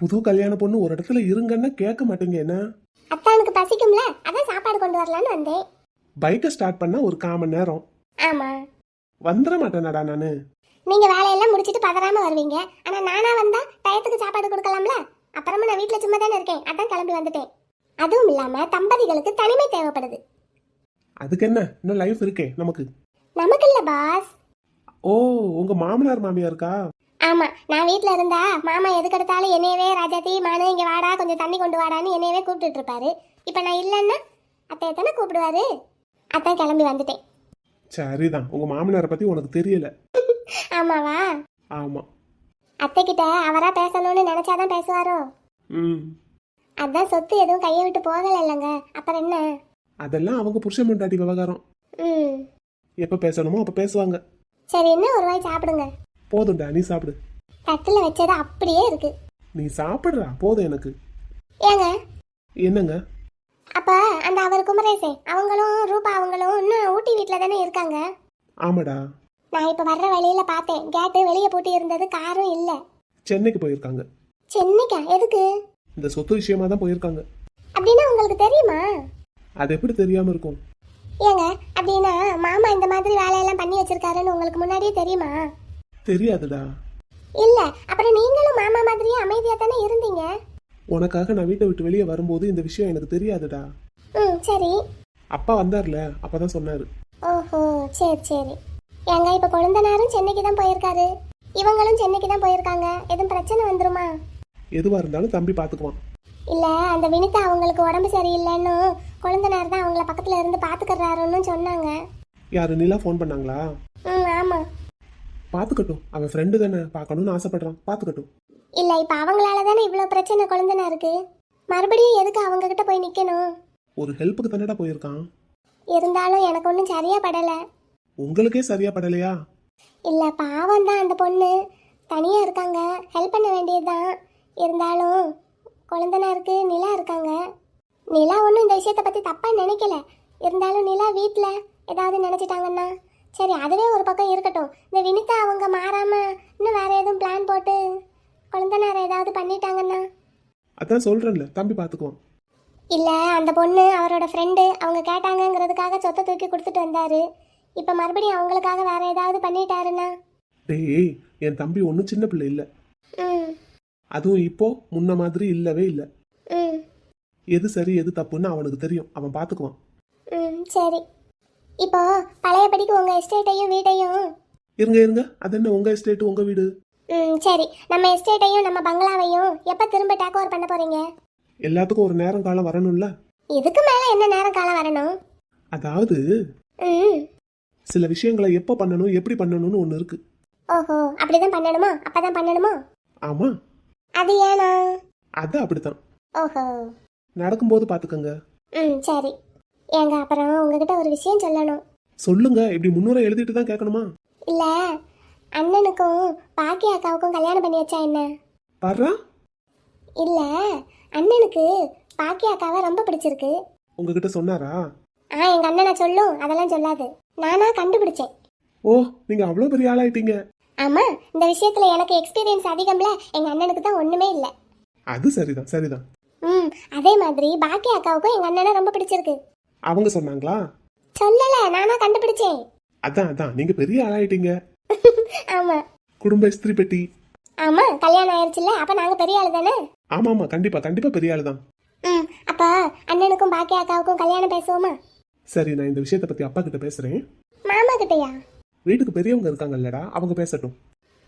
புது கல்யாண பொண்ணு ஒரு இடத்துல இருங்கன்னா கேட்க மாட்டீங்க என்ன? அத்தானுக்கு பசிக்கும்ல, அதான் சாப்பாடு கொண்டு வரலான்னு வந்தேன். பைக்கை ஸ்டார்ட் பண்ணா ஒரு 1/4 மணி நேரம். ஆமா, வந்துட மாட்டேனடா நானு. நீங்க வேலையெல்லாம் முடிச்சிட்டு பதறாம வருவீங்க. ஆனா நானா வந்தா டயத்துக்கு சாப்பாடு கொடுக்கலாம்ல. அப்புறமா நான் வீட்டுல சும்மா தானே இருக்கேன், அதான் கிளம்பி வந்துட்டேன். அதுவும் இல்லாம தம்பதிகளுக்கு தனிமை தேவைப்படுது. அதுக்கு என்ன, இன்னும் லைஃப் இருக்கே நமக்கு. நமக்கு இல்ல பாஸ். ஓ, உங்க மாமனார் மாமியாருக்கா? ஆமா, நான் வீட்டுல இருந்தா மாமா எதுக்கு எடுத்தாலும் என்னையவே ராஜாத்தி மானு இங்க வாடா கொஞ்சம் தண்ணி கொண்டு வாடான்னு என்னையவே கூப்பிட்டுட்டு இருப்பாரு. இப்ப நான் இல்லைன்னா அத்தையை தானே கூப்பிடுவாரு. அதான் கிளம்பி வந்துட்டேன். சரிதான், உங்க மாமனாரை பத்தி உனக்கு தெரியல. ஆமாவா? ஆமா. அத்தை கிட்ட அவரா பேசணும்னு நினைச்சாதான் பேசுவாரோ? ம். அதான் சொத்து எதுவும் கையை விட்டு போகல இல்லைங்க, அப்புறம் என்ன? அதெல்லாம் அவங்க புருஷன் பொண்டாட்டி விவகாரம். ம், எப்ப பேசணுமோ அப்ப பேசுவாங்க. சரி, என்ன ஒரு வாய் சாப்பிடுங்க. போதும்டா, நீ சாப்பிடு. தட்டுல வச்சது அப்படியே இருக்கு. நீ சாப்பிடுறா, போதும் எனக்கு. ஏங்க, என்னங்க? அப்ப அந்த அவர் குமரேசன் அவங்களும் ரூபா அவங்களும் இன்னும் ஊட்டி வீட்டுல தானே இருக்காங்க? ஆமாடா. நான் இப்ப வர்ற வழியில பார்த்தேன், கேட்டு வெளியே பூட்டி இருந்தது, காரும் இல்ல. சென்னைக்கு போயிருக்காங்க. சென்னைக்கா? எதுக்கு? இந்த சொத்து விஷயமா தான் போயிருக்காங்க. அப்படின்னா உங்களுக்கு தெரியுமா? அது எப்படி தெரியாம இருக்கும்? ஏங்க, அப்படின்னா மாமா இந்த மாதிரி வேலையெல்லாம் பண்ணி வச்சிருக்காருன்னு உங்களுக்கு முன்னாடியே தெரியுமா? தெரியாதுடா. இல்ல, அப்புறம் நீங்களும் மாமா மாதிரியே அமைதியா தானே இருந்தீங்க. உனக்காக நான் வீட்டை விட்டு வெளியே வரும்போது இந்த விஷயம் எனக்கு தெரியாதுடா. ம், சரி. அப்பா வந்தார்ல, அப்பதான் சொன்னாரு. ஓஹோ, சரி சரி. ஏங்க, இப்ப கொழுந்தனாரும் சென்னைக்கு தான் போயிருக்காரு, இவங்களும் சென்னைக்கு தான் போயிருக்காங்க. எதுவும் பிரச்சனை வந்துருமா? எதுவா இருந்தாலும் தம்பி பாத்துக்குவான். இல்ல, அந்த வினிதா அவங்களுக்கு உடம்பு சரியில்லைன்னு கொழுந்தனார் தான் அவங்கள பக்கத்துல இருந்து பாத்துக்கறாருன்னு சொன்னாங்க. யாரு, நிலா ஃபோன் பண்ணாங்களா? ம், ஆமா. பாத்துக்கட்டும், அவன் ஃப்ரெண்டு தானே, பார்க்கணும்னு ஆசைப்படுறான், பாத்துக்கட்டும். இல்ல, இப்ப அவங்களால தானே இவ்வளவு பிரச்சனை கொழுந்தனாருக்கு. மறுபடியும் எதுக்கு அவங்க கிட்ட போய் நிக்கணும்? ஒரு ஹெல்ப்புக்கு தானடா போயிருக்கான். இருந்தாலும் எனக்கு ஒன்றும் சரியா படல. உங்களுக்கே சரியா படலையா? இல்ல, பாவம் தான் அந்த பொண்ணு, தனியா இருக்காங்க, ஹெல்ப் பண்ண வேண்டியதுதான். இருந்தாலும் கொழுந்தனாருக்கு நிலா இருக்காங்க. நிலா ஒன்றும் இந்த விஷயத்தை பத்தி தப்பா நினைக்கல. இருந்தாலும் நிலா வீட்டுல ஏதாவது நினைச்சிட்டாங்கன்னா சரி, அதுவே ஒரு பக்கம் இருக்கட்டும். இந்த வினிதா அவங்க மாறாம இன்னும் வேற எதுவும் பிளான் போட்டு கொழுந்தனார் ஏதாவது பண்ணிட்டாங்கன்னா? அதான் சொல்றேன்ல, தம்பி பாத்துக்குவான். இல்ல, அந்த பொண்ணு அவரோட ஃப்ரெண்டு, அவங்க கேட்டாங்கங்கிறதுக்காக சொத்தை தூக்கி கொடுத்துட்டு வந்தாரு. இப்ப மறுபடியும் அவங்களுக்காக வேற ஏதாவது பண்ணிட்டாருன்னா? டேய், என் தம்பி ஒன்றும் சின்ன பிள்ளை இல்ல. ம் அதுவும் இப்போ முன்ன மாதிரி இல்லவே இல்லை. ம் எது சரி எது தப்புன்னு அவனுக்கு தெரியும், அவன் பாத்துக்குவான். ம் சரி. இப்போ பழையபடிக்கு உங்க எஸ்டேட்டையும் வீட்டையும் இருங்க இருங்க, அது என்ன உங்க எஸ்டேட் உங்க வீடு? ம் சரி, நம்ம எஸ்டேட்டையும் நம்ம பங்களாவையும் எப்ப திரும்ப டேக் ஓவர் பண்ண போறீங்க? எல்லாத்துக்கும் ஒரு நேரம் காலம் வரணும்ல. இதுக்கு மேல என்ன நேரம் காலம் வரணும்? அதாவது ம் சில விஷயங்களை எப்ப பண்ணணும் எப்படி பண்ணணும்னு ஒண்ணு இருக்கு. ஓஹோ, அப்படிதான் பண்ணணுமா? அப்பதான் பண்ணணுமா? ஆமா, அது ஏனா? அது அப்படித்தான். ஓஹோ, நடக்கும்போது பாத்துக்கங்க. ம் சரி. ஏங்க, அப்புறம் உங்ககிட்ட ஒரு விஷயம் சொல்லணும். சொல்லுங்க, இப்படி முன்னுரை எழுதிட்டு தான் கேட்கணுமா? இல்ல, அண்ணனுக்கும் பாக்கிய அக்காவுக்கும் கல்யாணம் பண்ணி வச்சா என்ன? பாரு, இல்ல, அண்ணனுக்கு பாக்கிய அக்காவை ரொம்ப பிடிச்சிருக்கு. உங்ககிட்ட சொன்னாரா? எங்க அண்ணனை சொல்லும், அதெல்லாம் சொல்லாது, நானா கண்டுபிடிச்சேன். ஓ, நீங்க அவ்வளவு பெரிய ஆளாயிட்டீங்க. ஆமா, இந்த விஷயத்துல எனக்கு எக்ஸ்பீரியன்ஸ் அதிகம்ல, எங்க அண்ணனுக்கு தான் ஒண்ணுமே இல்ல. அது சரிதான் சரிதான். ம், அதே மாதிரி பாக்கிய அக்காவுக்கும் எங்க அண்ணனை ரொம்ப பிடிச்சிருக்கு. அவங்க சொன்னாங்களா? சொல்லல, நானா கண்டுபிடிச்சேன். அதான் அதான், நீங்க பெரிய ஆளாயிட்டீங்க. ஆமா குடும்ப இஸ்திரி பெட்டி. ஆமா, கல்யாணம் ஆயிடுச்சுல்ல, அப்ப நாங்க பெரிய ஆளு தானே. ஆமா ஆமா, கண்டிப்பா கண்டிப்பா பெரிய ஆளு தான். ம், அப்ப அண்ணனுக்கும் பாக்கிய அக்காவுக்கும் கல்யாணம் பேசுவோமா? சரி, நான் இந்த விஷயத்தை பத்தி அப்பா கிட்ட பேசுறேன். மாமா கிட்டயா? வீட்டுக்கு பெரியவங்க இருக்காங்கல்லடா, அவங்க பேசட்டும்.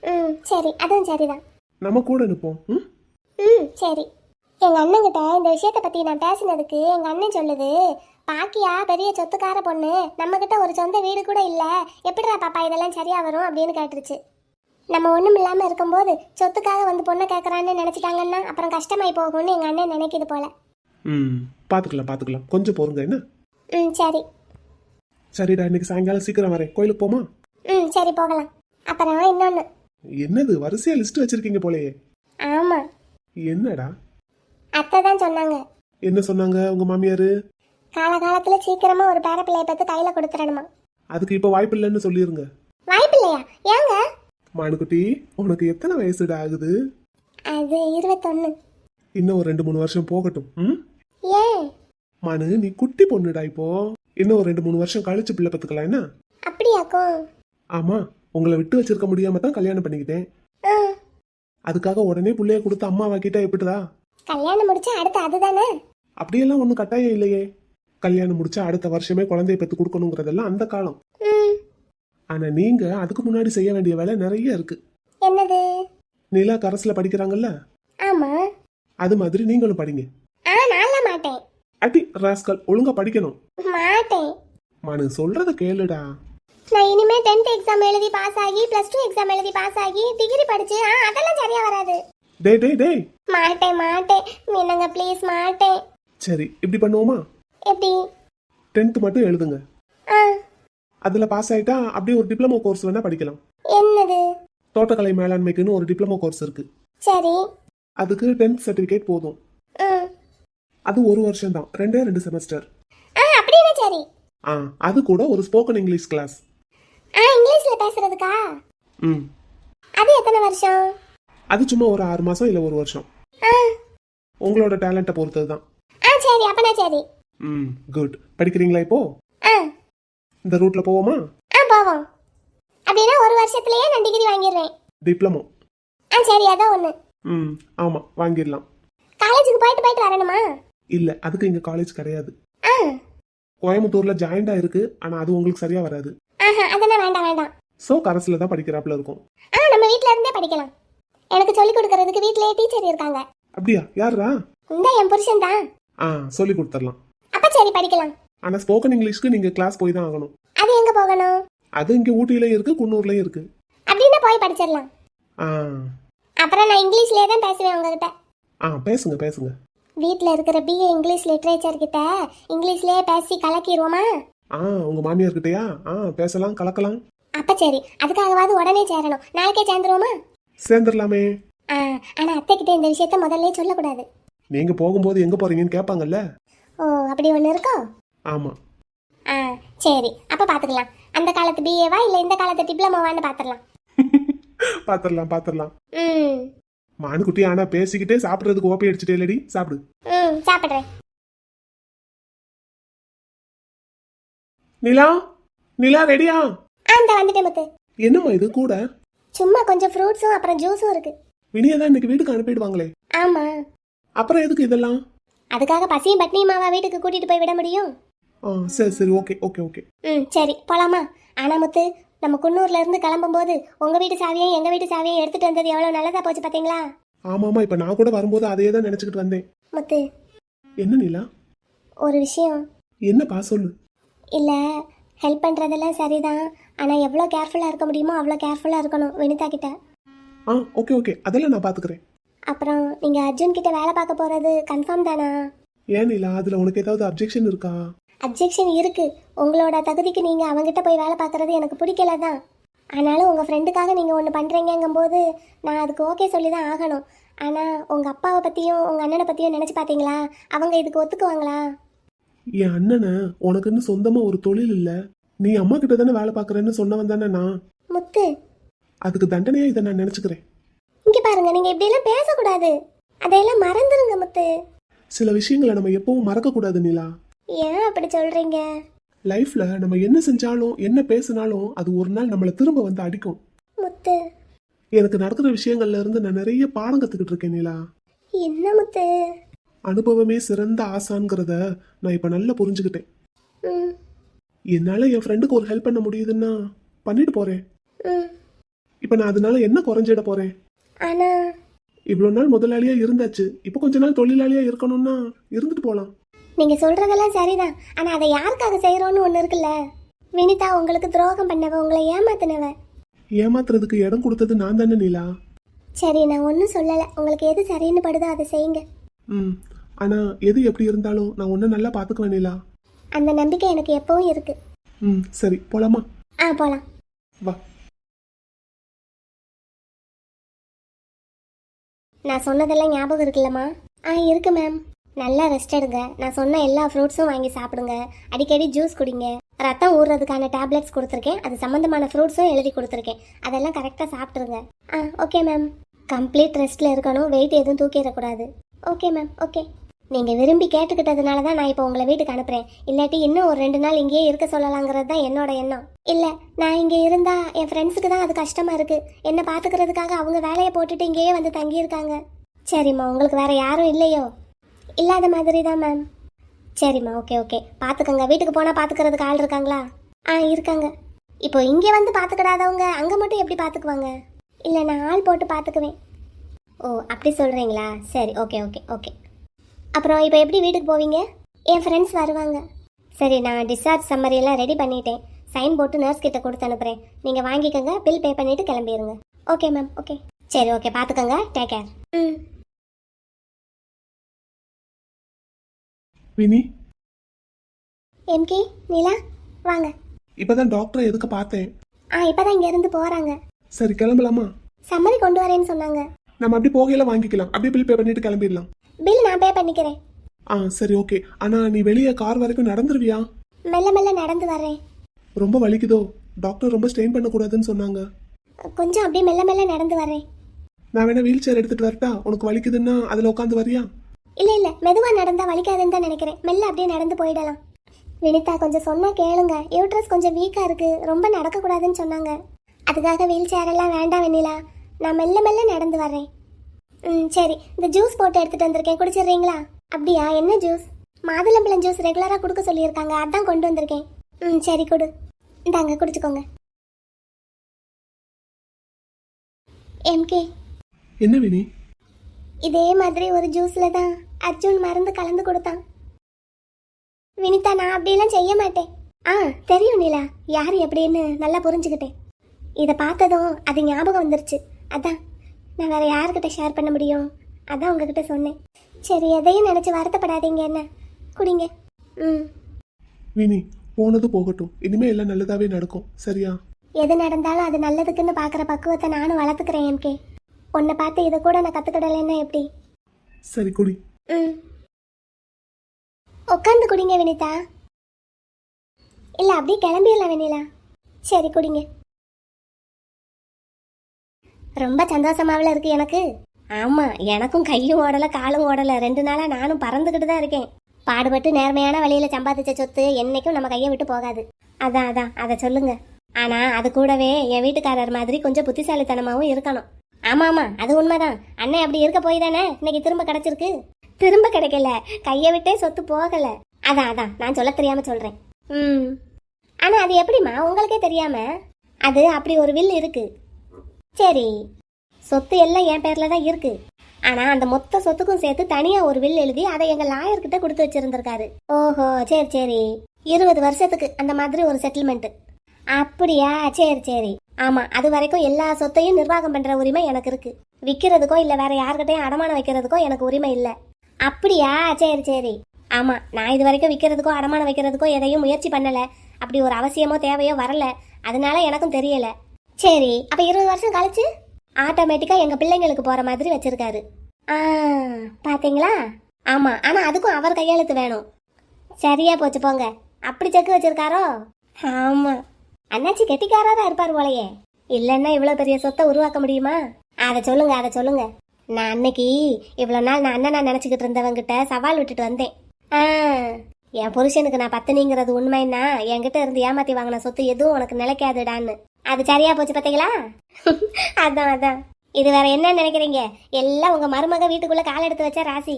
ம் சரி, அதுவும் சரிதான். நம்ம கூட நிப்போம். ம் சரி. எங்க அண்ணன் கிட்ட இந்த விஷயத்தை பத்தி நான் பேசினதுக்கு எங்க அண்ணன் சொல்லுது, பாக்கியா பெரிய சொத்துக்கார பொண்ணு, நம்ம கிட்ட ஒரு சொந்த வீடு கூட இல்ல, எப்படிடா பாப்பா இதெல்லாம் சரியா வரும் அப்படின்னு கேட்டுருச்சு. நம்ம ஒண்ணும் இல்லாம இருக்கும்போது சொத்துக்காக வந்து பொண்ணை கேட்கறான்னு நினைச்சிட்டாங்கன்னா அப்புறம் கஷ்டமாயி போகும்னு எங்க அண்ணன் நினைக்குது போல. ம், பாத்துக்கலாம் பாத்துக்கலாம், கொஞ்சம் போருங்க என்ன. ம் சரி. சரிடா, இன்னைக்கு சாயங்காலம் சீக்கிரம் வரேன், கோயிலுக்கு போமா? ம் சரி, போகலாம். அப்புறம் இன்னொன்னு. என்னது, வரிசையா லிஸ்ட் வச்சிருக்கீங்க போலயே. ஆமா, என்னடா? அத்தை தான் சொன்னாங்க. என்ன சொன்னாங்க உங்க மாமியாரு? காலகாலத்துல சீக்கிரமா ஒரு பேர பிள்ளைய பார்த்து கையில கொடுத்துடணுமா. அதுக்கு இப்ப வாய்ப்பு இல்லைன்னு சொல்லிருங்க. வாய்ப்பு இல்லையா? ஏங்க? மானுக்குட்டி, உனக்கு எத்தனை வயசுடா ஆகுது? அது 21. இன்னும் ஒரு 2-3 வருஷம் போகட்டும். ம் ஏன்? மனு நீ குட்டி பொண்ணுடா இப்போ. இன்னும் ஒரு 2-3 வருஷம் கழிச்சு பிள்ளை பத்துக்கலாம் என்ன? அப்படியாக்கும்? ஆமா, உங்களை விட்டு வச்சிருக்க முடியாம தான் கல்யாணம் பண்ணிக்கிட்டேன். ஆ, அதுக்காக உடனே புள்ளைய கொடுத்து அம்மா வாக்கிட்டா எப்படிடா? கல்யாணம் முடிச்சா அடுத்து அதுதானே? அப்படியெல்லாம் ஒன்றும் கட்டாயம் இல்லையே. கல்யாணம் முடிச்சா அடுத்த வருஷமே குழந்தைய பெற்று கொடுக்கணுங்கிறதெல்லாம் அந்த காலம். ம். ஆனா நீங்க அதுக்கு முன்னாடி செய்ய வேண்டிய வேலை நிறைய இருக்கு. என்னது? நிலா கரஸ்ல படிக்கிறாங்கல்ல, ஆமா. அது மாதிரி நீங்களும் படிங்க. நான்லாம் மாட்டேன். அடி ராஸ்கல், ஒழுங்கா படிக்கணும். மாட்டேன். மனு சொல்றத கேளுடா. நான் இனிமே 10th எக்ஸாம் எழுதி பாஸ் ஆகி +2 எக்ஸாம் எழுதி பாஸ் ஆகி டிகிரி படிச்சு அதெல்லாம் சரியா வராது. டேய் டேய் டேய், மாட்டேன் மாட்டேன். என்னங்க ப்ளீஸ் மாட்டேன். சரி இப்படி பண்ணுவோமா? எப்படி? 10th மட்டும் எழுதுங்க. ஆ, அதுல பாஸ் ஆயிட்டா அப்படியே ஒரு டிப்ளமோ கோர்ஸ் வேணா படிக்கலாம். என்னது? தோட்டக்கலை மேலாண்மைக்குன்னு ஒரு டிப்ளமோ கோர்ஸ் இருக்கு. சரி. அதுக்கு 10th சர்டிபிகேட் போதும். ம். அது ஒரு வருஷம் தான், 2 செமஸ்டர். அப்படின்னா சரி. அது கூட ஒரு ஸ்போக்கன் இங்கிலீஷ் கிளாஸ். இங்கிலீஷ்ல பேசுறதுக்கா? ம் அது எத்தனை வருஷம்? அது சும்மா ஒரு 6 மாசம் இல்ல ஒரு வருஷம். ஆ, உங்களோட டேலண்ட்டை பொறுத்தது தான். சரி அப்பனா சரி. ம் குட். படிக்கிறீங்களா இப்போ? ஆ, இந்த ரூட்ல போவோமா? போவோம். அப்படின்னா ஒரு வருஷத்துலயே நான் டிகிரி வாங்கிடுவேன். டிப்ளமோ. சரி அதோ ஒண்ணு. ம் ஆமா, வாங்கிடலாம். காலேஜுக்கு போயிட்டு போயிட்டு வரணுமா? இல்ல, அதுக்கு இங்க காலேஜ் கிடையாது. ஆ, கோயம்புத்தூர்ல ஜாயிண்டா இருக்கு, ஆனா அது உங்களுக்கு சரியா வராது. அதெல்லாம் வேண்டாம் வேண்டாம். சோ கரஸ்ல தான் படிக்கிறாப்புல இருக்கும். நம்ம வீட்ல இருந்தே படிக்கலாம். எனக்கு சொல்லி கொடுக்கறதுக்கு வீட்லயே டீச்சர் இருக்காங்க. அப்படியா? யாரா? இந்த என் புருஷன் தான். சொல்லி கொடுத்துடலாம். அப்ப சரி படிக்கலாம். ஆனா ஸ்போக்கன் இங்கிலீஷ்க்கு நீங்க கிளாஸ் போய் தான் ஆகணும். அது எங்க போகணும்? அது இங்க ஊட்டியிலயும் இருக்கு, குன்னூர்லயும் இருக்கு. அப்படின்னா போய் படிச்சிடலாம். ஆ அப்புறம் நான் இங்கிலீஷ்லயே தான் பேசுவேன் உங்ககிட்ட. பேசுங்க பேசுங்க. வீட்ல இருக்கிற பிஏ இங்கிலீஷ் லிட்ரேச்சர் கிட்ட இங்கிலீஷ்லயே பேசி கலக்கிடுவோமா? உங்க மாமியார் கிட்டயா? பேசலாம், கலக்கலாம். அப்ப சரி, அதுக்காகவாது உடனே சேரணும். நாளைக்கே சேர்ந்துருவோமா? சேர்ந்துடலாமே. ஆனா அத்தை கிட்ட இந்த விஷயத்த முதல்ல சொல்லக்கூடாது. நீங்க போகும்போது எங்க போறீங்கன்னு கேட்பாங்கல்ல. ஓ, அப்படி ஒண்ணு இருக்கோ? ஆமா. சரி அப்ப பாத்துக்கலாம். அந்த காலத்து பிஏவா இல்ல இந்த காலத்து டிப்ளமோவான்னு பாத்துடலாம். பாத்திரலாம் பாத்திரலாம். ம். மானுக்குட்டி, ஆனா பேசிக்கிட்டே சாப்பிடுறதுக்கு ஓப்பி அடிச்சுட்டே இல்லடி. சாப்பிடு. சாப்பிடுறேன். நிலா, நிலா ரெடியா? அந்த வந்துட்டேன் முத்து. என்னம்மா இது கூட? சும்மா கொஞ்சம் ஃப்ரூட்ஸும் அப்புறம் ஜூஸும் இருக்கு. வினியதான் இன்னைக்கு வீட்டுக்கு அனுப்பிடுவாங்களே. ஆமா. அப்புறம் எதுக்கு இதெல்லாம்? அதுக்காக பசியும் பட்னியுமாவா வீட்டுக்கு கூட்டிட்டு போய் விட முடியும்? சரி சரி, ஓகே ஓகே ஓகே. சரி போலாமா? ஆனா முத்து, நம்ம குன்னூர்ல இருந்து கிளம்பும்போது உங்க வீட்டு சாவியும் எங்க வீட்டு சாவியும் எடுத்துட்டு வந்தது எவ்வளவு நல்லதா போச்சு பாத்தீங்களா? ஆமாமா, இப்ப நான் கூட வரும்போது அதையே தான் நினைச்சுக்கிட்டு வந்தேன். முத்து, என்ன நிலா? ஒரு விஷயம். என்னப்பா சொல்லு. இல்ல, ஹெல்ப் பண்றதெல்லாம் சரிதான். ஆனா எவ்வளவு கேர்ஃபுல்லா இருக்க முடியுமோ அவ்வளவு கேர்ஃபுல்லா இருக்கணும் வினிதா கிட்ட. ஓகே ஓகே, அதெல்லாம் நான் பாத்துக்கிறேன். அப்புறம் நீங்க அர்ஜுன் கிட்ட வேலை பார்க்க போறது கன்ஃபார்ம் தானா? ஏன் நிலா, அதுல உனக்கு ஏதாவது அப்ஜெக்ஷன் இருக்கா? அப்ஜெக்ஷன் இருக்கு. உங்களோட தகுதிக்கு நீங்க அவங்கிட்ட போய் வேலை பார்க்கறது எனக்கு பிடிக்கல தான். ஆனாலும் உங்க ஃப்ரெண்டுக்காக நீங்க ஒன்று பண்றீங்கும் போது நான் அதுக்கு ஓகே சொல்லி தான் ஆகணும். ஆனா உங்க அப்பாவை பத்தியும் உங்க அண்ணனை பத்தியும் நினைச்சு பாத்தீங்களா? அவங்க இதுக்கு ஒத்துக்குவாங்களா? என் அண்ணனை, உனக்குன்னு சொந்தமா ஒரு தொழில் இல்ல, நீ அம்மா கிட்ட தானே வேலை பாக்குறேன்னு சொன்னவன் தானே நான். முத்து, அதுக்கு தண்டனையா இதை நான் நினைச்சுக்கிறேன். இங்க பாருங்க, நீங்க இப்படி எல்லாம் பேசக்கூடாது. அதையெல்லாம் மறந்துருங்க முத்து. சில விஷயங்களை நம்ம எப்பவும் மறக்க கூடாது நிலா. ஏன் அப்படி சொல்றீங்க? லைஃப்ல நம்ம என்ன செஞ்சாலும் என்ன பேசினாலும் அது ஒரு நாள் நம்மளை திரும்ப வந்து அடிக்கும். முத்து, எனக்கு நடக்கிற விஷயங்கள்ல இருந்து நான் நிறைய பாடம் கத்துக்கிட்டு இருக்கேன் நிலா. என்ன முத்து? அனுபவமே சிறந்த ஆசான்ங்கிறத நான் இப்ப நல்லா புரிஞ்சுக்கிட்டேன். என்னால என் ஃப்ரெண்டுக்கு ஒரு ஹெல்ப் பண்ண முடியுதுன்னா பண்ணிட்டு போறேன். இப்ப நான் அதனால என்ன குறைஞ்சிட போறேன்? ஆனா இவ்வளவு நாள் முதலாளியா இருந்தாச்சு, இப்ப கொஞ்ச நாள் தொழிலாளியா இருக்கணும்னா இருந்துட்டு போலாம். நீங்க சொல்றதெல்லாம் சரிதான். ஆனா அதை யாருக்காக செய்யறோம்னு ஒண்ணு இருக்குல்ல. வினிதா உங்களுக்கு துரோகம் பண்ணவ, உங்களை ஏமாத்தினவ. ஏமாத்துறதுக்கு இடம் கொடுத்தது நான் தானே நிலா. சரி, நான் ஒன்னும் சொல்லல. உங்களுக்கு எது சரின்னு படுதோ அதை செய்யுங்க. ஆனா எது எப்படி இருந்தாலும் நான் உன்னை நல்லா பாத்துக்குவேன் நிலா. அந்த நம்பிக்கை எனக்கு எப்பவும் இருக்கு. சரி போலாமா? போலாம். வா. நான் சொன்னதெல்லாம் ஞாபகம் இருக்குல்லம்மா? இருக்கு மேம். நல்லா ரெஸ்ட் எடுங்க. நான் சொன்ன எல்லா ஃப்ரூட்ஸும் வாங்கி சாப்பிடுங்க. அடிக்கடி ஜூஸ் குடிங்க. ரத்தம் ஊறுறதுக்கான டேப்லெட்ஸ் கொடுத்துருக்கேன். அது சம்மந்தமான ஃப்ரூட்ஸும் எழுதி கொடுத்துருக்கேன். அதெல்லாம் கரெக்டாக சாப்பிட்ருங்க. Okay ma'am. கம்ப்ளீட் ரெஸ்ட்டில் இருக்கணும், வெயிட் எதுவும் தூக்கிடக்கூடாது. Okay ma'am, okay. நீங்கள் விரும்பி கேட்டுக்கிட்டதுனால தான் நான் இப்போ உங்களை வீட்டுக்கு அனுப்புகிறேன். இல்லாட்டி இன்னும் ஒரு 2 நாள் இங்கேயே இருக்க சொல்லலாங்கிறது தான் என்னோட எண்ணம். இல்லை, நான் இங்கே இருந்தால் என் ஃப்ரெண்ட்ஸுக்கு தான் அது கஷ்டமாக இருக்குது. என்னை பார்த்துக்கிறதுக்காக அவங்க வேலையை போட்டுட்டு இங்கேயே வந்து தங்கியிருக்காங்க. சரிம்மா, உங்களுக்கு வேறு யாரும் இல்லையோ? இல்லாத மாதிரி தான் மேம். சரிம்மா, ஓகே ஓகே, பார்த்துக்கோங்க. வீட்டுக்கு போனால் பார்த்துக்கிறதுக்கு ஆள் இருக்காங்களா? இருக்காங்க. இப்போ இங்கே வந்து பார்த்துக்கிடாதவங்க அங்கே மட்டும் எப்படி பார்த்துக்குவாங்க? இல்லை, நான் ஆள் போட்டு பார்த்துக்குவேன். ஓ, அப்படி சொல்கிறீங்களா? சரி, ஓகே ஓகே ஓகே. அப்புறம் இப்போ எப்படி வீட்டுக்கு போவீங்க? என் ஃப்ரெண்ட்ஸ் வருவாங்க. சரி, நான் டிஸ்சார்ஜ் சம்மரியெல்லாம் ரெடி பண்ணிட்டேன். சைன் போட்டு நர்ஸ் கிட்ட கொடுத்து அனுப்புகிறேன். நீங்கள் வாங்கிக்கோங்க, பில் பே பண்ணிவிட்டு கிளம்பிடுங்க. Okay ma'am, okay. சரி, ஓகே, பார்த்துக்கோங்க. Take care. Vini, MK, Nila, வாங்க. இப்பதான் டாக்டரை எதுக்கு பார்த்தேன். இப்போதான் இங்கேருந்து போகிறாங்க. சரி, கிளம்பலாமா? சம்மரி கொண்டு வரேன்னு சொன்னாங்க. நம்ம அப்படி போகையில வாங்கிக்கலாம். அப்படியே பில் பே பண்ணிட்டு கிளம்பிடலாம். பில் நான் பே பண்ணிக்கிறேன். சரி, ஓகே. ஆனா நீ வெளியே கார் வரைக்கும் நடந்துருவியா? மெல்ல மெல்ல நடந்து வரேன். ரொம்ப வலிக்குதோ? டாக்டர் ரொம்ப ஸ்ட்ரெயின் பண்ணக்கூடாதுன்னு சொன்னாங்க. கொஞ்சம் அப்படியே மெல்ல மெல்ல நடந்து வரேன். நான் வேணா வீல் சேர் எடுத்துட்டு வரட்டா? உனக்கு வலிக்குதுன்னா அதில் உட்காந்து வரியா? இல்லை, மெதுவாக நடந்தால் வலிக்காதுன்னு தான் நினைக்கிறேன். மெல்ல அப்படியே நடந்து போயிடலாம். வினிதா, கொஞ்சம் சொன்னால் கேளுங்க. யூட்ரஸ் கொஞ்சம் வீக்காக இருக்குது, ரொம்ப நடக்கக்கூடாதுன்னு சொன்னாங்க. அதுக்காக வீல் சேரெல்லாம் வேண்டாம் வெண்ணிலா. நான் மெல்ல மெல்ல நடந்து வரேன். சரி, இந்த ஜூஸ் போட்டு எடுத்துகிட்டு வந்திருக்கேன், குடிச்சிடுறீங்களா? அப்படியா? என்ன ஜூஸ்? மாதுளம்பழம் ஜூஸ் ரெகுலராக கொடுக்க சொல்லியிருக்காங்க, அதான் கொண்டு வந்திருக்கேன். சரி, கொடு. இந்தாங்க, குடிச்சுக்கோங்க. எம்கே, என்ன வினி? இதே மாதிரி ஒரு ஜூஸில் தான் அர்ஜுன் மருந்து கலந்து கொடுத்தான். வினிதா, நான் அப்படியெல்லாம் செய்ய மாட்டேன். தெரியும் நிலா, யார் எப்படின்னு நல்லா புரிஞ்சுக்கிட்டேன். இதை பார்த்ததும் அது ஞாபகம் வந்துருச்சு. அதான் நான் வேற யாருக்கிட்ட ஷேர் பண்ண முடியும், அதான் உங்ககிட்ட சொன்னேன். சரி, எதையும் நினச்சி வருத்தப்படாதீங்க. என்ன குடிங்க. வினி, போனது போகட்டும். இனிமே எல்லாம் நல்லதாவே நடக்கும், சரியா? எது நடந்தாலும் அது நல்லதுக்குன்னு பார்க்குற பக்குவத்தை நானும் வளர்த்துக்கிறேன். எம்கே, உன்னை பார்த்து இதை கூட நான் கற்றுக்கிடலைன்னா எப்படி? சரி, குடி. உட்காந்து குடிங்க வினிதா. இல்லை, அப்படியே கிளம்பிடலாம் வெண்ணிலா. சரி, குடிங்க. ரொம்ப சந்தோஷமாவில் இருக்கு எனக்கு. ஆமாம், எனக்கும் கையும் ஓடலை காலும் ஓடலை. 2 நாளாக நானும் பறந்துக்கிட்டு தான் இருக்கேன். பாடுபட்டு நேர்மையான வழியில் சம்பாதிச்ச சொத்து என்னைக்கும் நம்ம கையை விட்டு போகாது. அதான் அதை சொல்லுங்க. ஆனால் அது கூடவே என் வீட்டுக்காரர் மாதிரி கொஞ்சம் புத்திசாலித்தனமாகவும் இருக்கணும். ஆமாம், அது உண்மைதான். அண்ணன் அப்படி இருக்க போய் தானே இன்னைக்கு திரும்ப கிடைச்சிருக்கு. திரும்ப கிடைக்கல, கையை விட்டே சொத்து போகல. அதான் நான் சொல்ல தெரியாம சொல்றேன். ஆனா அது எப்படிமா உங்களுக்கே தெரியாம? அது அப்படி ஒரு வில் இருக்கு. சரி, சொத்து எல்லாம் என் பேர்ல தான் இருக்கு. ஆனா அந்த மொத்த சொத்துக்கும் சேர்த்து தனியா ஒரு வில் எழுதி அதை எங்க லாயர்கிட்ட கொடுத்து வச்சிருந்திருக்காரு. ஓஹோ, சரி, 20 வருஷத்துக்கு அந்த மாதிரி ஒரு செட்டில்மெண்ட். அப்படியா? சரி. ஆமா, அது வரைக்கும் எல்லா சொத்தையும் நிர்வாகம் பண்ற உரிமை எனக்கு இருக்கு. விற்கிறதுக்கோ இல்ல வேற யாருக்கிட்டையும் அடமானம் வைக்கிறதுக்கோ எனக்கு உரிமை இல்ல. அப்படியா? சரி. ஆமா, நான் இது வரைக்கும் விற்கிறதுக்கோ அடமானம் வைக்கிறதுக்கோ எதையும் முயற்சி பண்ணல. அப்படி ஒரு அவசியமோ தேவையோ வரல, அதனால எனக்கும் தெரியல. சரி, அப்ப 20 வருஷம் கழிச்சு ஆட்டோமேட்டிக்கா எங்க பிள்ளைங்களுக்கு போற மாதிரி வச்சிருக்காரு. பாத்தீங்களா? ஆமா, ஆனா அதுக்கும் அவர் கையெழுத்து வேணும். சரியா போச்சு போங்க. அப்படி செக்கு வச்சிருக்காரோ? ஆமா, அண்ணாச்சி கெட்டிக்காரரா இருப்பார் போலயே. இல்லைன்னா இவ்வளவு பெரிய சொத்தை உருவாக்க முடியுமா? அதை சொல்லுங்க. நான் அன்னைக்கு இவ்வளவு நாள் நான் அண்ணனா நினைச்சுக்கிட்டு இருந்தவங்கிட்ட சவால் விட்டுட்டு வந்தேன். என் புருஷனுக்கு நான் பத்தினிங்கிறது உண்மைன்னா என்கிட்ட இருந்து ஏமாத்தி வாங்கின சொத்து எதுவும் உனக்கு நிலைக்காதுடான்னு. அது சரியா போச்சு பாத்தீங்களா? அதான் இது வேற என்ன நினைக்கிறீங்க? எல்லாம் உங்க மருமக வீட்டுக்குள்ள கால் எடுத்து வச்ச ராசி.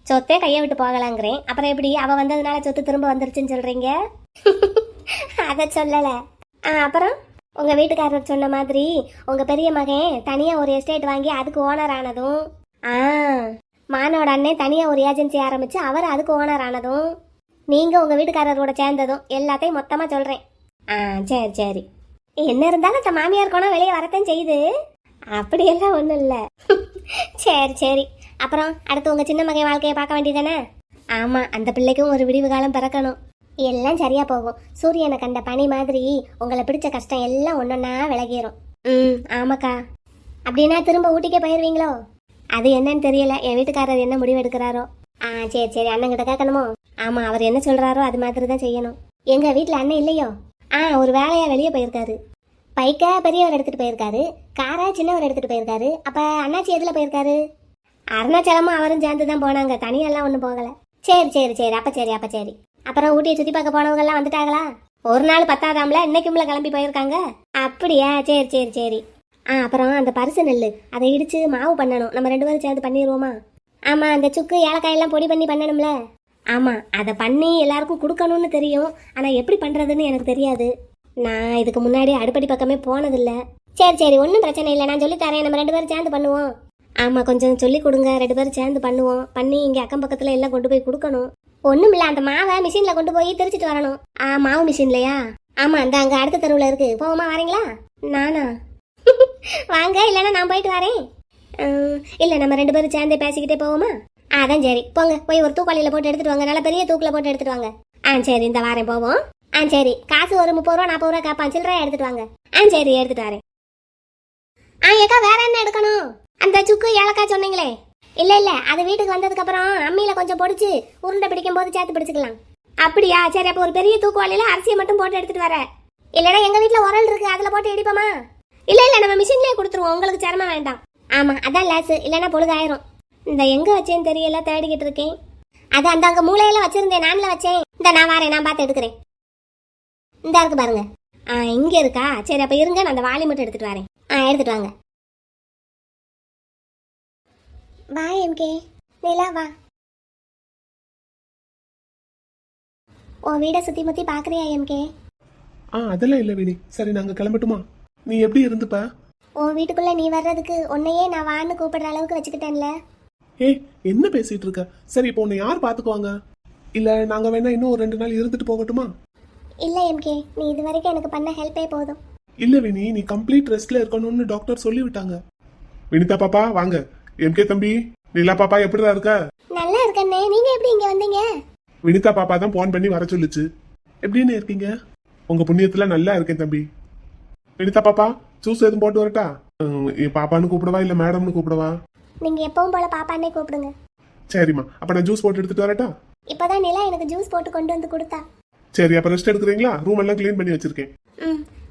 சொத்தே கையை விட்டு போகலாங்கிறேன், அப்புறம் எப்படி அவ வந்ததுனால சொத்து திரும்ப வந்துருச்சுன்னு சொல்றீங்க? அத சொல்லல. அப்புறம் உங்க வீட்டுக்காரர் சொன்ன மாதிரி உங்க பெரிய மகன் தனியா ஒரு எஸ்டேட் வாங்கி அதுக்கு ஓனர் ஆனதும், மானோட அண்ணன் தனியா ஒரு ஏஜென்சி ஆரம்பிச்சு அவர் அதுக்கு ஓனர் ஆனதும், நீங்க உங்க வீட்டுக்காரரோட சேர்ந்ததும் எல்லாத்தையும் மொத்தமா சொல்றேன். சரி. என்ன இருந்தாலும் அந்த மாமியார் கோணம் வெளியே வரத்தான் செய்யுது. அப்படியெல்லாம் ஒண்ணும் இல்ல. சரி. அப்புறம் அடுத்து உங்க சின்ன மகன் வாழ்க்கையை பார்க்க வேண்டியதானே? ஆமா, அந்த பிள்ளைக்கும் ஒரு விடிவு காலம் பிறக்கணும். எல்லாம் சரியா போகும். சூரியனை கண்ட பனி மாதிரி உங்களை பிடிச்ச கஷ்டம் எல்லாம் ஒன்னொன்னா விலகிரும். ஆமாக்கா. அப்படின்னா திரும்ப ஊட்டிக்கே போயிருவீங்களோ? அது என்னன்னு தெரியல. என் வீட்டுக்காரர் என்ன முடிவு எடுக்கிறாரோ. சரி, அண்ணங்கிட்ட கேட்கணுமோ? ஆமா, அவர் என்ன சொல்றாரோ அது மாதிரி தான் செய்யணும். எங்க வீட்டுல அண்ணன் இல்லையோ? ஒரு வேலையா வெளியே போயிருக்காரு. பைக்கை பெரியவர் எடுத்துட்டு போயிருக்காரு, காரை சின்னவர் எடுத்துட்டு போயிருக்காரு. அப்ப அண்ணாச்சி எதுல போயிருக்காரு? அருணாச்சலமும் அவரும் சேர்ந்து தான் போனாங்க, தனியெல்லாம் ஒன்றும் போகல. சரி சரி சரி, அப்ப சரி. அப்புறம் ஊட்டியை சுத்தி பார்க்க போனவங்க எல்லாம் வந்துட்டாங்களா? ஒரு நாள் பத்தாதாம்ல, இன்னைக்கும்ல கிளம்பி போயிருக்காங்க. அப்படியா, சரி சரி சரி. அப்புறம் அந்த பரிசு நெல்லு அதை இடிச்சு மாவு பண்ணணும், நம்ம 2 பேரும் சேர்ந்து பண்ணிடுவோமா? ஆமா, அந்த சுக்கு ஏலக்காயெல்லாம் பொடி பண்ணி பண்ணணும்ல. ஆமா, அதை பண்ணி எல்லாருக்கும் கொடுக்கணும்னு தெரியும், ஆனா எப்படி பண்றதுன்னு எனக்கு தெரியாது. நான் இதுக்கு முன்னாடி அடுப்படி பக்கமே போனதில்ல. சரி சரி, ஒன்றும் பிரச்சனை இல்லை, நான் சொல்லி தரேன், நம்ம 2 பேரும் சேர்ந்து பண்ணுவோம். ஆமா, கொஞ்சம் சொல்லி கொடுங்க, 2 பேரும் சேர்ந்து பண்ணுவோம். பண்ணி இங்க அக்கம் பக்கத்துல எல்லாம் கொண்டு போய் கொடுக்கணும். ஒண்ணும் இல்ல, அந்த மாவை மிஷின்ல கொண்டு போய் திரிச்சிட்டு வரணும். மாவு மிஷின்லயா? ஆமா, அந்த அங்க அடுத்த தெருவுல இருக்கு, போவோமா? வரீங்களா? நானா? வாங்க, இல்லைன்னா நான் போயிட்டு வரேன். இல்ல, நம்ம 2 பேரும் சேர்ந்தே பேசிக்கிட்டே போவோமா? அதான் சரி, போங்க, போய் ஒரு தூக்காளியில போட்டு எடுத்துட்டு வாங்க, நல்ல பெரிய தூக்கில போட்டு எடுத்துட்டு வாங்க. சரி, இந்த வாரேன், போவோம். சரி, காசு ஒரு 30 ரூபா 40 ரூபா கேட்பான், சில்லறையா எடுத்துட்டு வாங்க. சரி, எடுத்துட்டு வரேன். ஏக்கா, வேற என்ன எடுக்கணும்? அந்த சுக்கு ஏலக்காய் சொன்னீங்களே. இல்ல, அது வீட்டுக்கு வந்ததுக்கு அப்புறம் அம்மியில கொஞ்சம் பொடிச்சு உருண்டை பிடிக்கும் போது சேர்த்து பிடிச்சுக்கலாம். அப்படியா? சரி, அப்போ ஒரு பெரிய தூக்குவாளியில அரிசியை மட்டும் போட்டு எடுத்துட்டு வர. இல்லைன்னா எங்க வீட்டுல உரல் இருக்கு, அதுல போட்டு இடிப்போமா? இல்ல, நம்ம மிஷின்லயே கொடுத்துருவோம், உங்களுக்கு சிரமம் வேண்டாம். ஆமா, அதான் லேசு, இல்லைன்னா பொழுதாயிரும். இந்த எங்க வச்சேன்னு தெரியல, தேடிக்கிட்டு இருக்கேன். அது அந்த அங்க மூளையில வச்சிருந்தேன், நான்ல வச்சேன். இந்த நான் வரேன், நான் பார்த்து எடுக்கிறேன். இந்த இருக்கு பாருங்க. இங்க இருக்கா? சரி, அப்ப இருங்க, நான் அந்த வாளி மட்டும் எடுத்துட்டு வரேன். எடுத்துட்டு வாங்க. வா எம்கே, நிலா வா. உன் வீடை சுத்தி முத்தி பாக்குறியா எம்கே? அதெல்லாம் இல்ல வினி. சரி, நாங்க கிளம்பட்டுமா? நீ எப்படி இருந்துப்ப? உன் வீட்டுக்குள்ள நீ வர்றதுக்கு உன்னையே நான் வான்னு கூப்பிடுற அளவுக்கு வச்சுக்கிட்டேன்ல. என்ன பேசிட்டு இருக்க? சரி, இப்போ உன்னை யார் பாத்துக்குவாங்க? இல்ல நாங்க வேணா இன்னும் ஒரு 2 நாள் இருந்துட்டு போகட்டுமா? இல்ல எம்கே, நீ இது வரைக்கும் எனக்கு பண்ண ஹெல்ப்பே போதும். இல்ல வினி, நீ கம்ப்ளீட் ரெஸ்ட்ல இருக்கணும்னு டாக்டர் சொல்லி விட்டாங்க. வினிதா பாப்பா வாங்க. எம்கே தம்பி, நிலா பாப்பா எப்படிதான் இருக்க? நல்லா இருக்கண்ணே, நீங்க எப்படி இங்க வந்தீங்க? வினிதா பாப்பா தான் போன் பண்ணி வர சொல்லுச்சு. எப்படின்னு இருக்கீங்க? உங்க புண்ணியத்துல நல்லா இருக்கேன் தம்பி. வினிதா பாப்பா, ஜூஸ் எதுவும் போட்டு வரட்டா? என் பாப்பான்னு கூப்பிடவா இல்ல மேடம்னு கூப்பிடவா? நீங்க எப்பவும் போல பாப்பான்னே கூப்பிடுங்க. சரிம்மா, அப்ப நான் ஜூஸ் போட்டு எடுத்துட்டு வரட்டா? இப்பதான் நிலா எனக்கு ஜூஸ் போட்டு கொண்டு வந்து கொடுத்தா. சரி, அப்ப ரெஸ்ட் எடுக்கிறீங்களா? ரூம் எல்லாம் கிளீன் பண்ணி வச்சிருக்கேன்.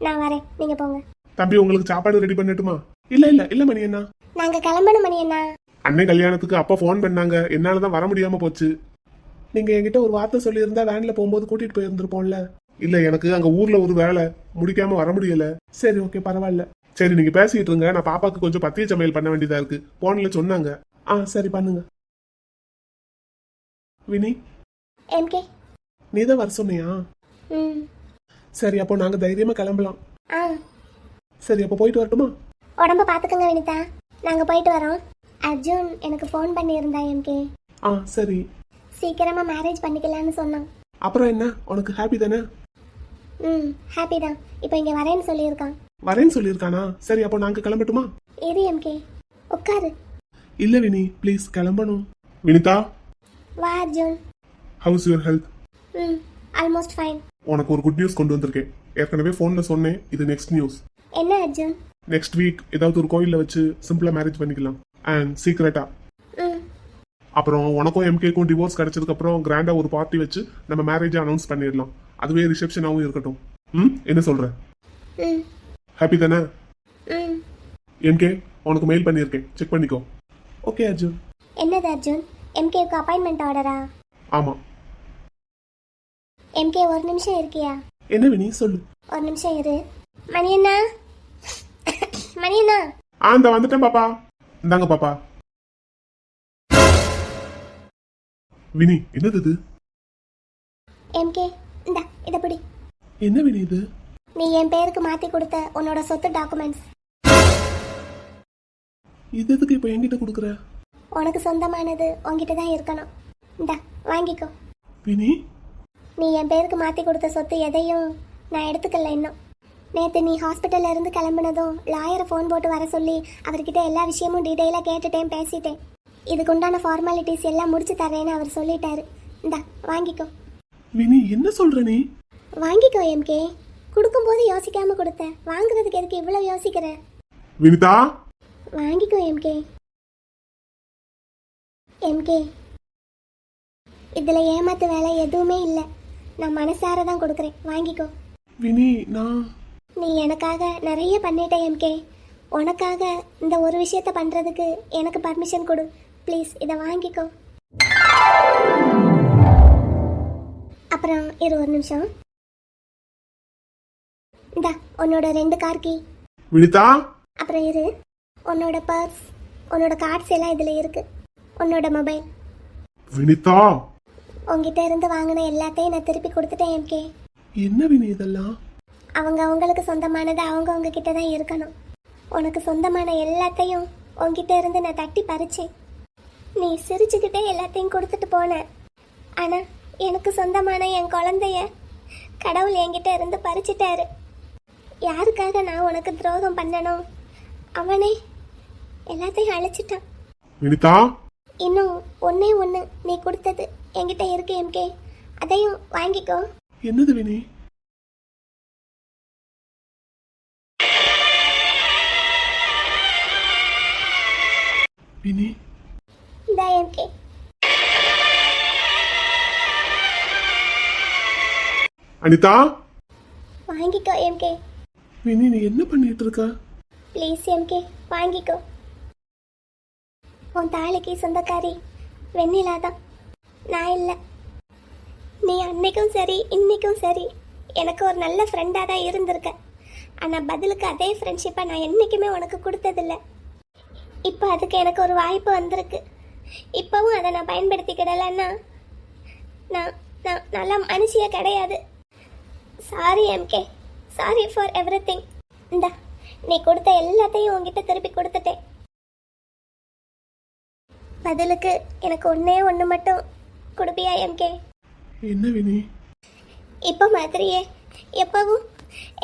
நான் வரேன், நீங்க போங்க. தம்பி, உங்களுக்கு சாப்பாடு ரெடி பண்ணட்டுமா? இல்ல மணி அண்ணா, நாங்க கிளம்பணும் மணி அண்ணா. அண்ணன் கல்யாணத்துக்கு அப்பா ஃபோன் பண்ணாங்க, என்னாலதான் வர முடியாம போச்சு. நீங்க என்கிட்ட ஒரு வார்த்தை சொல்லியிருந்தா வேன்ல போகும்போது கூட்டிட்டு போயிருந்திருப்போம்ல. இல்ல, எனக்கு அங்க ஊர்ல ஒரு வேலை முடிக்காம வர முடியல. சரி, ஓகே, பரவாயில்ல. சரி, நீங்க பேசிட்டு இருங்க, நான் பாப்பாக்கு கொஞ்சம் பத்திய சமையல் பண்ண வேண்டியதா இருக்கு, போன்ல சொன்னாங்க. சரி, பண்ணுங்க. வினி, எம்கே, நீ தான் வர சொன்னியா? சரி, அப்போ நாங்க தைரியமா கிளம்பலாம். சரி, அப்போ போயிட்டு வரட்டுமா? உடம்ப பாத்துக்கங்க வினிதா, நாங்க போயிட்டு வரோம். அர்ஜுன் எனக்கு ஃபோன் பண்ணியிருந்தா எம்கே. சரி. சீக்கிரமா மேரேஜ் பண்ணிக்கலாம்னு சொன்னான். அப்புறம் என்ன, உனக்கு ஹாப்பி தானே? ஹாப்பி தான். இப்போ இங்க வரேன்னு சொல்லியிருக்கான். வரேன்னு சொல்லியிருக்கானா? சரி, அப்போ நாங்க கிளம்பட்டுமா? இரு எம்கே, உட்காரு. இல்ல வினி, ப்ளீஸ் கிளம்பணும். வினிதா, வா Arjun. House your health? Almost fine. உனக்கு ஒரு குட் நியூஸ் கொண்டு வந்திருக்கேன். ஏற்கனவே போன்ல சொன்னேன், இது நெக்ஸ்ட் நியூஸ். என்ன அர்ஜுன்? நெக்ஸ்ட் வீக் ஏதாவது ஒரு கோயில்ல வச்சு சிம்பிளா மேரேஜ் பண்ணிக்கலாம், அண்ட் சீக்ரெட்டா. அப்புறம் உனக்கும் எம்கேக்கும் டிவோர்ஸ் கிடைச்சதுக்கு அப்புறம் கிராண்டா ஒரு பார்ட்டி வச்சு நம்ம மேரேஜ் அனௌன்ஸ் பண்ணிடலாம். அதுவே ரிசெப்ஷனாகவும் இருக்கட்டும். என்ன சொல்ற? ஹாப்பி தானே? எம்கே, உனக்கு மெயில் பண்ணியிருக்கேன், செக் பண்ணிக்கோ. ஓகே அர்ஜுன். என்னது அர்ஜுன்? எம்கேக்கு அப்பாயின்மெண்ட் ஆர்டரா? ஆமா. எம்கே, ஒரு நிமிஷம் இருக்கியா? என்ன வினி, சொல்லு. ஒரு நிமிஷம் இரு. மணி அண்ணா, மணி அண்ணா. இந்த வந்துட்டேன் பாப்பா. இந்தாங்க பாப்பா. வினி, என்னது இது? எம்கே, இந்தா இத பிடி. என்ன வினி இது? நீ என் பேருக்கு மாத்தி கொடுத்த உன்னோட சொத்து டாக்குமெண்ட்ஸ். இது எதுக்கு இப்போ என்கிட்ட கொடுக்குற? உனக்கு சொந்தமானது உன்கிட்ட தான் இருக்கணும். இந்தா வாங்கிக்கோ. வினி, நீ என் பேருக்கு மாத்தி கொடுத்த சொத்து எதையும் நான் எடுத்துக்கல இன்னும். நேற்று நீ ஹாஸ்பிட்டல்ல இருந்து கிளம்புனதும் லாயரை ஃபோன் போட்டு வர சொல்லி அவர்கிட்ட எல்லா விஷயமும் டீட்டெயிலாக கேட்டுட்டேன், பேசிட்டேன். இதுக்கு உண்டான ஃபார்மாலிட்டிஸ் எல்லாம் முடிச்சு தரேன்னு அவர் சொல்லிட்டாரு. இந்தா வாங்கிக்கோ. வினி, என்ன சொல்ற நீ? வாங்கிக்கோ எம்கே, கொடுக்கும்போது யோசிக்காம கொடுத்த, வாங்குறதுக்கு எதுக்கு இவ்வளவு யோசிக்கிற? வினிதா, வாங்கிக்கோ எம்கே. எம்கே, இதுல ஏமாத்து வேலை எதுவுமே இல்லை, நான் மனசார தான் கொடுக்குறேன், வாங்கிக்கோ. வினி, நான் நீ எனக்காக நிறைய பண்ணிட்ட எம்கே. உனக்காக இந்த ஒரு விஷயத்த பண்ணுறதுக்கு எனக்கு பர்மிஷன் கொடு ப்ளீஸ். இதை வாங்கிக்கோ. அப்புறம் இரு ஒரு நிமிஷம். இந்தா உன்னோட 2 கார் கீ. வினிதா, அப்புறம் இரு, உன்னோட பர்ஸ், உன்னோட கார்ட்ஸ் எல்லாம் இதில் இருக்கு. உன்னோட மொபைல். வினிதா, உங்ககிட்ட இருந்து வாங்கின எல்லாத்தையும் நான் திருப்பி கொடுத்துட்டேன் எம்கே. என்ன வினி இதெல்லாம்? அவங்க அவங்களுக்கு சொந்தமானது அவங்க கிட்ட தான் இருக்கணும். உனக்கு சொந்தமான எல்லாத்தையும் உங்ககிட்ட இருந்து நான் தட்டி பறிச்சேன். நீ சிரிச்சுக்கிட்டே எல்லாத்தையும் கொடுத்துட்டு போன. ஆனால் எனக்கு சொந்தமான என் குழந்தைய கடவுள் என்கிட்ட இருந்து பறிச்சிட்டாரு. யாருக்காக நான் உனக்கு துரோகம் பண்ணணும்? அவனே எல்லாத்தையும் அழைச்சிட்டான். வினிதா, இன்னும் ஒன்னே ஒன்று நீ கொடுத்தது என்கிட்ட இருக்கு எம்கே. அதையும் வாங்கிக்கோ. என்னது வினி? வினி, இந்த எம்கே. அனிதா, வாங்கிக்கோ எம்கே. வினி நீ என்ன பண்ணிட்டு இருக்க? ப்ளீஸ் எம்கே வாங்கிக்கோ. உன் தாலிக்கு சொந்தக்காரி வெண்ணிலா தான், நான் இல்லை. நீ அன்னைக்கும் சரி இன்னைக்கும் சரி எனக்கு ஒரு நல்ல ஃப்ரெண்டாக தான் இருந்திருக்க. ஆனால் பதிலுக்கு அதே ஃப்ரெண்ட்ஷிப்பை நான் என்றைக்குமே உனக்கு கொடுத்ததில்ல. இப்போ அதுக்கு எனக்கு ஒரு வாய்ப்பு வந்திருக்கு. இப்போவும் அதை நான் பயன்படுத்திக்கிடலைன்னா நான் நான் நல்ல மனுஷியே கிடையாது. Sorry MK, sorry for everything. இந்தா நீ கொடுத்த எல்லாத்தையும் உங்ககிட்ட திருப்பி கொடுத்துட்டேன். பதிலுக்கு எனக்கு ஒன்னே ஒன்று மட்டும் கொடுப்பியா எம்கே? என்ன வினி? இப்போ மாதிரியே எப்பவும்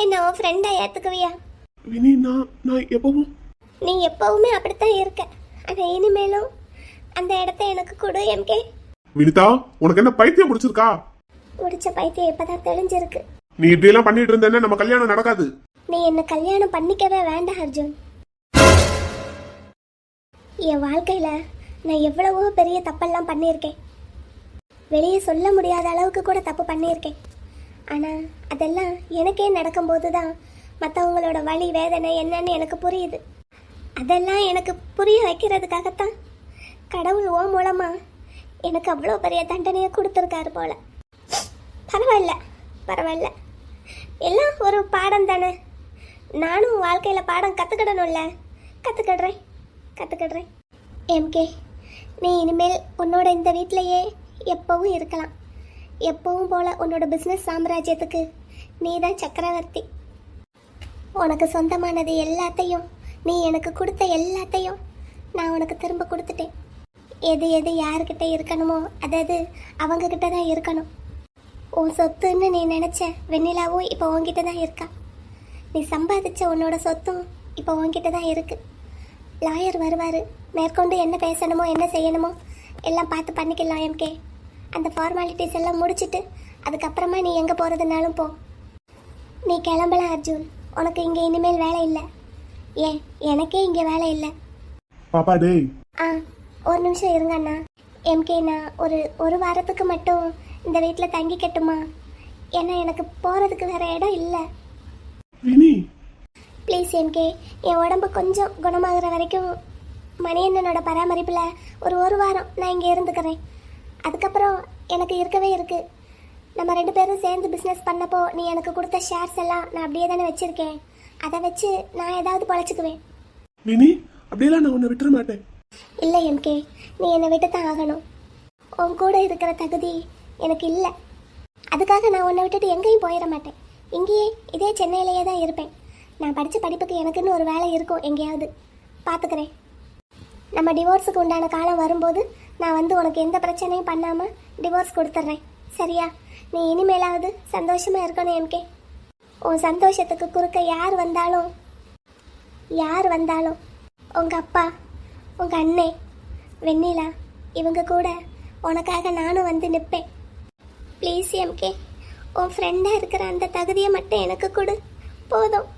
என்ன உன் ஃப்ரெண்டாக ஏற்றுக்குவியா? வினி, நான் எப்பவும் நீ எப்பவுமே அப்படித்தான் இருக்க. ஆனால் இனிமேலும் அந்த இடத்த எனக்கு கொடு எம்கே. வினிதா, உனக்கு என்ன பைத்தியம் முடிச்சிருக்கா? முடிச்ச பைத்தியம் இப்பதான் தெளிஞ்சிருக்கு. நீ இப்படி எல்லாம் பண்ணிட்டு இருந்தேன்னா நம்ம கல்யாணம் நடக்காது. நீ என்ன கல்யாணம் பண்ணிக்கவே வேண்டாம் அர்ஜுன். என் வாழ்க்கையில நான் எவ்வளவோ பெரிய தப்பெல்லாம் பண்ணியிருக்கேன். வெளியே சொல்ல முடியாத அளவுக்கு கூட தப்பு பண்ணியிருக்கேன். ஆனால் அதெல்லாம் எனக்கே நடக்கும்போது தான் மற்றவங்களோட வலி வேதனை என்னன்னு எனக்கு புரியுது. அதெல்லாம் எனக்கு புரிய வைக்கிறதுக்காகத்தான் கடவுள் ஓ மூலமா எனக்கு அவ்வளோ பெரிய தண்டனையை கொடுத்துருக்காரு போல. பரவாயில்ல பரவாயில்ல, எல்லாம் ஒரு பாடம் தானே. நானும் வாழ்க்கையில் பாடம் கற்றுக்கிடணும்ல. கற்றுக்கிடுறேன் எம்கே. நீ இனிமேல் உன்னோட இந்த வீட்டிலையே எப்பவும் இருக்கலாம். எப்பவும் போல உன்னோட பிஸ்னஸ் சாம்ராஜ்யத்துக்கு நீ தான் சக்கரவர்த்தி. உனக்கு சொந்தமானது எல்லாத்தையும், நீ எனக்கு கொடுத்த எல்லாத்தையும் நான் உனக்கு திரும்ப கொடுத்துட்டேன். எது எது யாருக்கிட்ட இருக்கணுமோ அது அவங்கக்கிட்ட தான் இருக்கணும். உன் சொத்துன்னு நீ நினச்ச வெண்ணிலாவும் இப்போ உன்கிட்ட தான் இருக்கா. நீ சம்பாதிச்ச உன்னோட சொத்தும் இப்போ உன்கிட்ட தான் இருக்கு. லாயர் வருவார். மேற்கொண்டு என்ன பேசணுமோ என்ன செய்யணுமோ எல்லாம் பார்த்து பண்ணிக்கலாம் எம்கே. அந்த ஃபார்மாலிட்டிஸ் எல்லாம் முடிச்சுட்டு அதுக்கப்புறமா நீ எங்கே போகிறதுனாலும் போ. நீ கிளம்பலாம் அர்ஜுன். உனக்கு இங்கே இனிமேல் வேலை இல்லை. ஏன் எனக்கே இங்கே வேலை இல்லை. பாப்பா டேய். ஒரு நிமிஷம் இருங்க அண்ணா. எம்கே, நான் ஒரு வாரத்துக்கு மட்டும் இந்த வீட்டில் தங்கிக்கட்டுமா? ஏன்னா எனக்கு போகிறதுக்கு வேற இடம் இல்லை. வினி ப்ளீஸ் எம்கே, என் உடம்பு கொஞ்சம் குணமாகிற வரைக்கும் மணியண்ணனோட பராமரிப்பில் ஒரு வாரம் நான் இங்கே இருந்துக்கிறேன். அதுக்கப்புறம் எனக்கு இருக்கவே இருக்கு. நம்ம 2 பேரும் சேர்ந்து பிஸ்னஸ் பண்ணப்போ நீ எனக்கு கொடுத்த ஷேர்ஸ் எல்லாம் நான் அப்படியே தானே வச்சுருக்கேன். அதை வச்சு நான் ஏதாவது பொழைச்சிக்குவேன். வினி, அப்படியெல்லாம் நான் உன்னை விட்டுற மாட்டேன். இல்லை எம்கே, நீ என்னை விட்டு தான் ஆகணும். உன் கூட இருக்கிற தகுதி எனக்கு இல்லை. அதுக்காக நான் உன்னை விட்டுட்டு எங்கேயும் போயிட மாட்டேன். இங்கேயே இதே சென்னையிலேயே தான் இருப்பேன். நான் படித்த படிப்புக்கு எனக்குன்னு ஒரு வேலை இருக்கும் எங்கேயாவது. பார்த்துக்கிறேன். நம்ம டிவோர்ஸுக்கு உண்டான காலம் வரும்போது நான் வந்து உனக்கு எந்த பிரச்சனையும் பண்ணாமல் டிவோர்ஸ் கொடுத்துட்றேன். சரியா? நீ இனிமேலாவது சந்தோஷமாக இருக்கணும் எம்கே. உன் சந்தோஷத்துக்கு குறுக்க யார் வந்தாலும் உங்கள் அப்பா, உங்கள் அண்ணே, வெண்ணிலா இவங்க கூட உனக்காக நானும் வந்து நிற்பேன். ப்ளீஸ் எம்கே, உன் ஃப்ரெண்டாக இருக்கிற அந்த தகுதியை மட்டும் எனக்கு கொடு. போதும்.